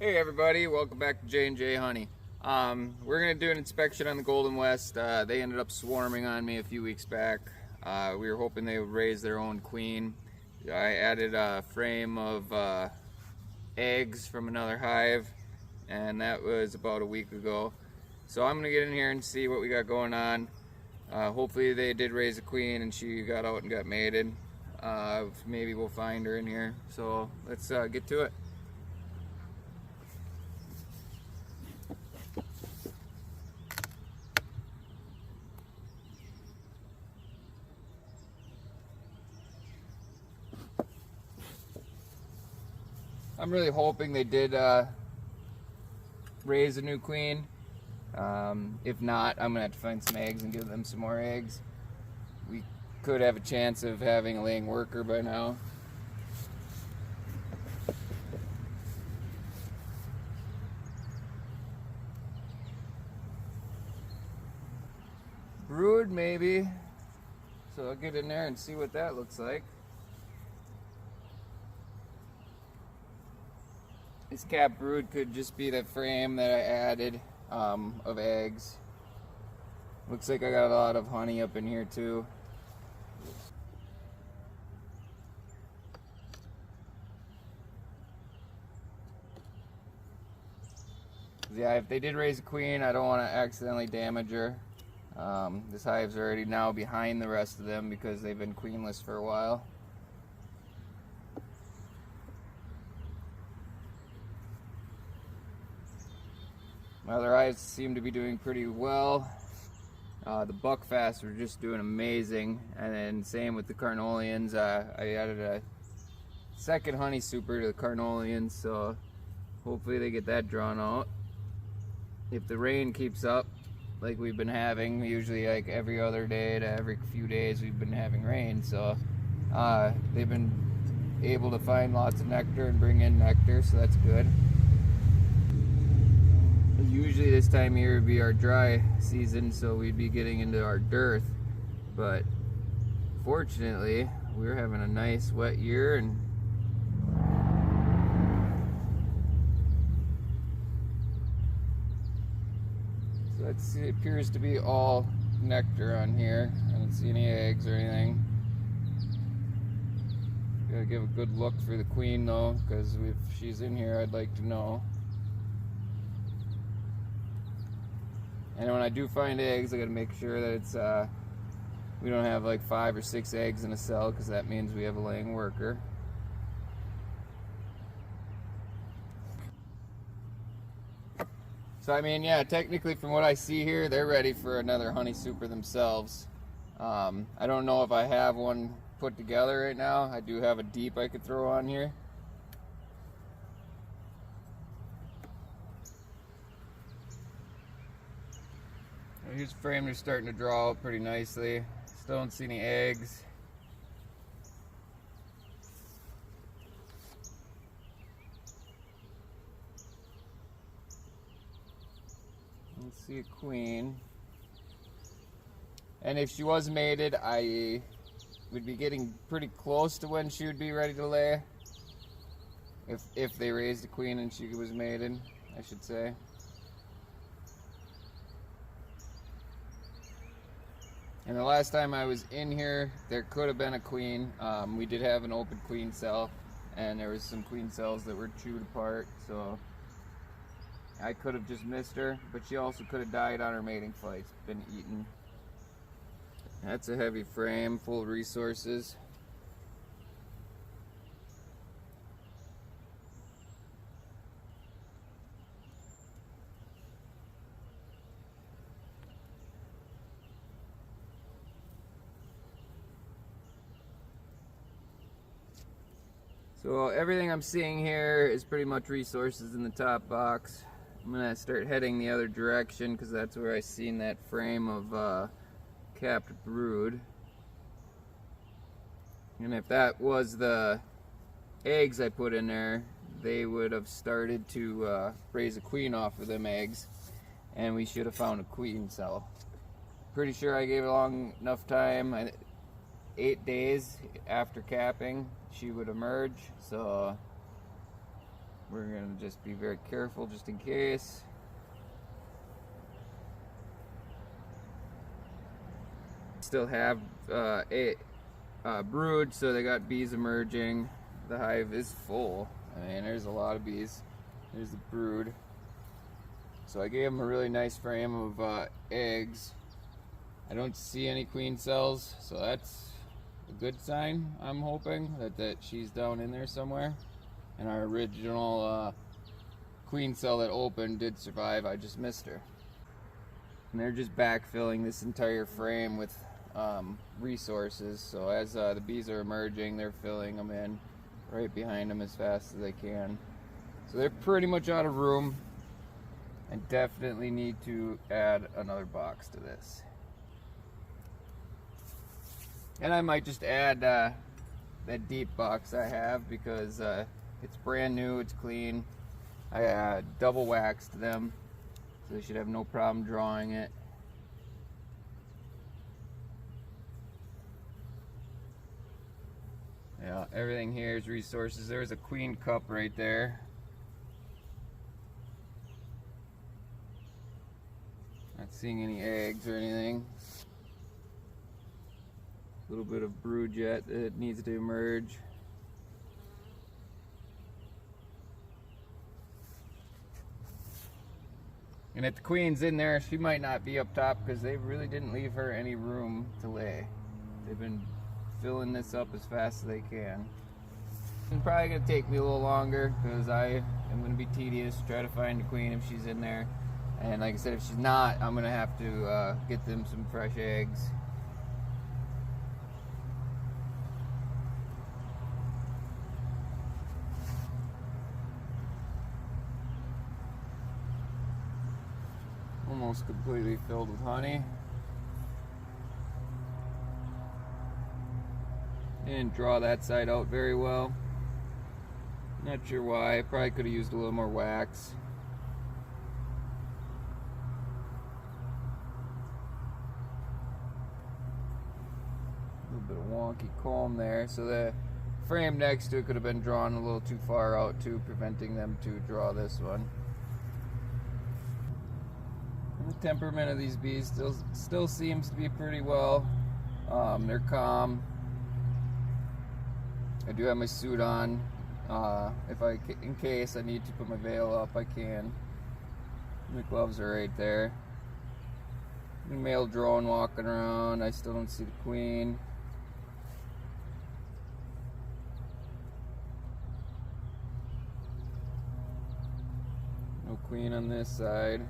Hey everybody, welcome back to J&J Honey. We're going to do an inspection on the Golden West. They ended up swarming on me a few weeks back. We were hoping they would raise their own queen. I added a frame of eggs from another hive, and that was about a week ago. So I'm going to get in here and see what we got going on. Hopefully they did raise a queen and she got out and got mated. Maybe we'll find her in here. So let's get to it. I'm really hoping they did raise a new queen. If not, I'm gonna have to find some eggs and give them some more eggs. We could have a chance of having a laying worker by now. Brood maybe. So I'll get in there and see what that looks like. This cap brood could just be the frame that I added of eggs. Looks like I got a lot of honey up in here too. Yeah, if they did raise a queen, I don't want to accidentally damage her. This hive's already now behind the rest of them because they've been queenless for a while. My other hives seem to be doing pretty well. The buckfasts are just doing amazing, and then same with the carnolians. I added a second honey super to the carnolians, so hopefully they get that drawn out. If the rain keeps up like we've been having, usually like every other day to every few days we've been having rain, so they've been able to find lots of nectar and bring in nectar, so that's good. Usually this time of year would be our dry season, so we'd be getting into our dearth, but fortunately we're having a nice wet year, and so it appears to be all nectar on here. I don't see any eggs or anything. Gotta give a good look for the queen though, because if she's in here I'd like to know. And when I do find eggs, I gotta make sure that it's we don't have like 5 or 6 eggs in a cell, because that means we have a laying worker. So I mean, yeah, technically from what I see here, they're ready for another honey super themselves. I don't know if I have one put together right now. I do have a deep I could throw on here. Here's frame, they're starting to draw out pretty nicely. Still don't see any eggs. Let's see a queen. And if she was mated, I would be getting pretty close to when she would be ready to lay. If they raised a queen and she was mated, I should say. And the last time I was in here, there could have been a queen. We did have an open queen cell, and there was some queen cells that were chewed apart, so I could have just missed her, but she also could have died on her mating flight, been eaten. That's a heavy frame, full of resources. So everything I'm seeing here is pretty much resources in the top box. I'm gonna start heading the other direction because that's where I seen that frame of capped brood. And if that was the eggs I put in there, they would have started to raise a queen off of them eggs, and we should have found a queen cell. Pretty sure I gave it long enough time. 8 days after capping she would emerge, so we're going to just be very careful just in case. Still have a brood, so they got bees emerging. The hive is full. I mean, there's a lot of bees. There's the brood. So I gave them a really nice frame of eggs. I don't see any queen cells, so that's a good sign. I'm hoping that she's down in there somewhere. And our original queen cell that opened did survive. I just missed her. And they're just backfilling this entire frame with resources. So as the bees are emerging, they're filling them in right behind them as fast as they can. So they're pretty much out of room. I definitely need to add another box to this. And I might just add that deep box I have because it's brand new, it's clean. I double waxed them, so they should have no problem drawing it. Yeah, everything here is resources. There's a queen cup right there. Not seeing any eggs or anything. A little bit of brood yet that needs to emerge. And if the queen's in there, she might not be up top because they really didn't leave her any room to lay. They've been filling this up as fast as they can. It's probably going to take me a little longer because I am going to be tedious, try to find the queen if she's in there. And like I said, if she's not, I'm going to have to get them some fresh eggs. Almost completely filled with honey. Didn't draw that side out very well. Not sure why. I probably could have used a little more wax. A little bit of wonky comb there. So the frame next to it could have been drawn a little too far out too, preventing them to draw this one. The temperament of these bees still seems to be pretty well. They're calm. I do have my suit on. In case I need to put my veil up, I can. My gloves are right there. The male drone walking around. I still don't see the queen. No queen on this side.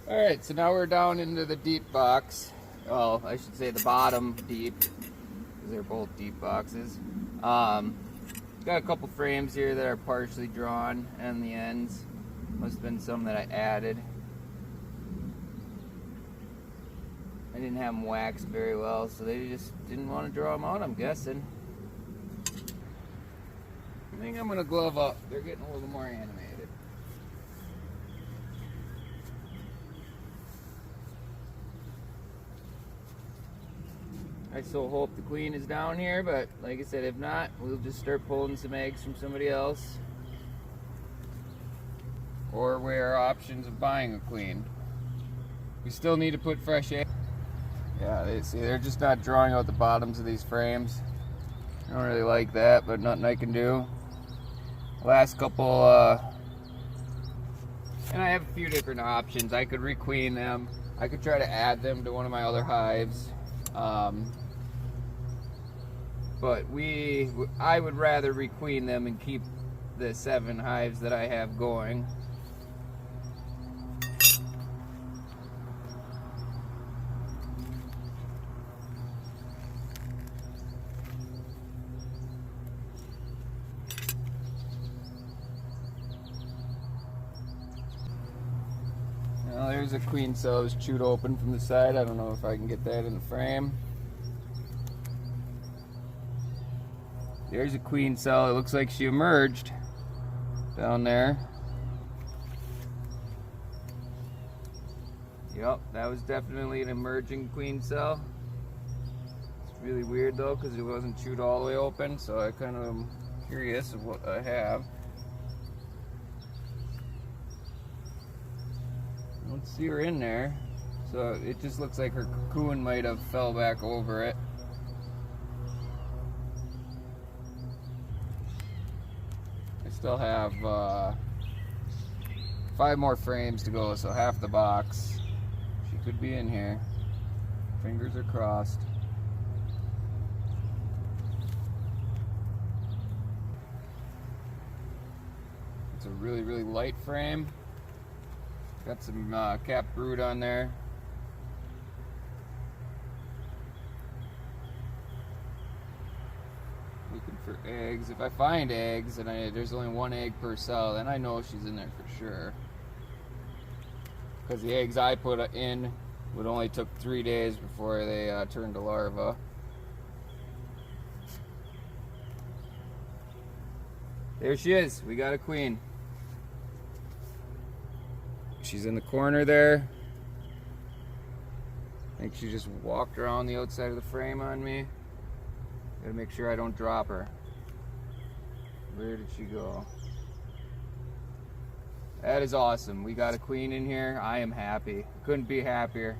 Alright, so now we're down into the deep box. Well, I should say the bottom deep, because they're both deep boxes. Got a couple frames here that are partially drawn and the ends. Must have been some that I added. I didn't have them waxed very well, so they just didn't want to draw them out, I'm guessing. I think I'm going to glove up. They're getting a little more animated. I so hope the queen is down here, but like I said, if not, we'll just start pulling some eggs from somebody else. Or weigh our options of buying a queen. We still need to put fresh eggs. Yeah, they're just not drawing out the bottoms of these frames. I don't really like that, but nothing I can do. Last couple, and I have a few different options. I could requeen them. I could try to add them to one of my other hives. But I would rather requeen them and keep the 7 hives that I have going. Now there's a queen cell that was chewed open from the side. I don't know if I can get that in the frame. There's a queen cell. It looks like she emerged down there. Yep, that was definitely an emerging queen cell. Really weird though, because it wasn't chewed all the way open, so I kind of am curious of what I have. I don't see her in there, so it just looks like her cocoon might have fell back over it. I still have 5 more frames to go, so half the box. She could be in here. Fingers are crossed. It's a really, really light frame. Got some capped brood on there. Looking for eggs. If I find eggs and there's only 1 egg per cell, then I know she's in there for sure. Because the eggs I put in would only took 3 days before they turned to larva. There she is. We got a queen. She's in the corner there. I think she just walked around the outside of the frame on me. Gotta make sure I don't drop her. Where did she go? That is awesome. We got a queen in here. I am happy. Couldn't be happier.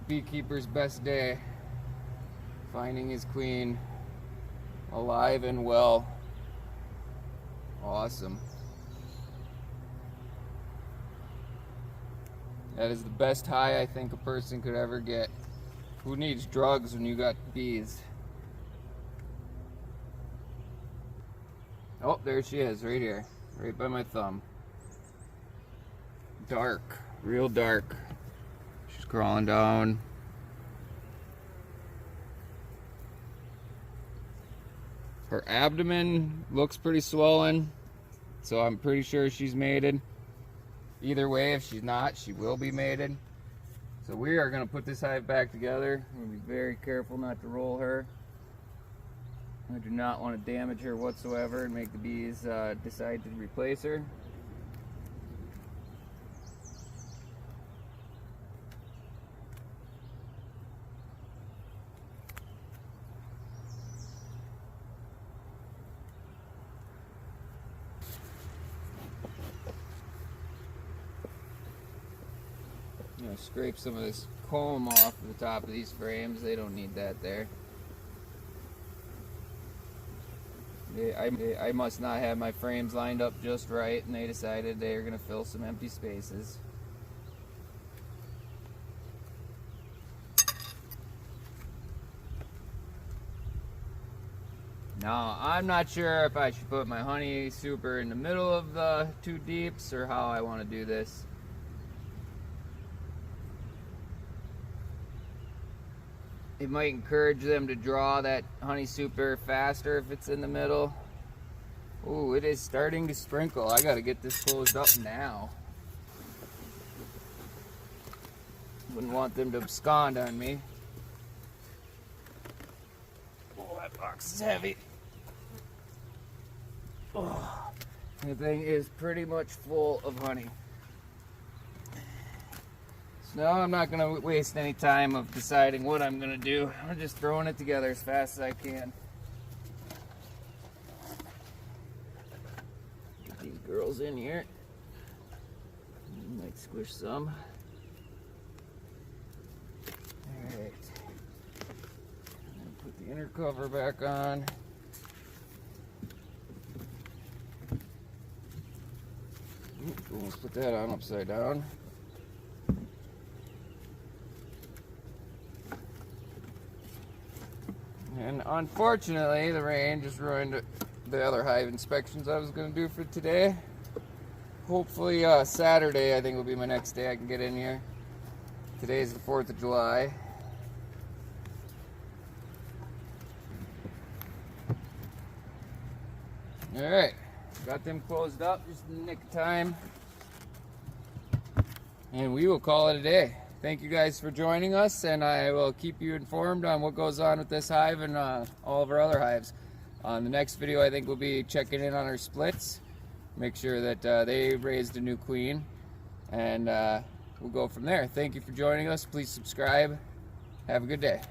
Beekeeper's best day. Finding his queen alive and well. Awesome. That is the best high I think a person could ever get. Who needs drugs when you got bees? Oh, there she is, right here. Right by my thumb. Dark. Real dark. She's crawling down. Her abdomen looks pretty swollen, so I'm pretty sure she's mated. Either way, if she's not, she will be mated. So we are going to put this hive back together. I'm going to be very careful not to roll her. I do not want to damage her whatsoever and make the bees decide to replace her. Scrape some of this comb off the top of these frames. They don't need that there. I must not have my frames lined up just right, and they decided they are going to fill some empty spaces. Now, I'm not sure if I should put my honey super in the middle of the 2 deeps or how I want to do this. It might encourage them to draw that honey super faster if it's in the middle. Ooh, it is starting to sprinkle. I gotta get this closed up now. Wouldn't want them to abscond on me. Oh, that box is heavy. Oh, the thing is pretty much full of honey. So now I'm not going to waste any time of deciding what I'm going to do. I'm just throwing it together as fast as I can. Get these girls in here. Might squish some. Alright. Put the inner cover back on. Almost put that on upside down. And unfortunately, the rain just ruined the other hive inspections I was going to do for today. Hopefully Saturday, I think, will be my next day I can get in here. Today's the 4th of July. Alright, got them closed up just in the nick of time. And we will call it a day. Thank you guys for joining us, and I will keep you informed on what goes on with this hive and all of our other hives. On the next video, I think we'll be checking in on our splits, make sure that they raised a new queen, and we'll go from there. Thank you for joining us. Please subscribe, Have a good day.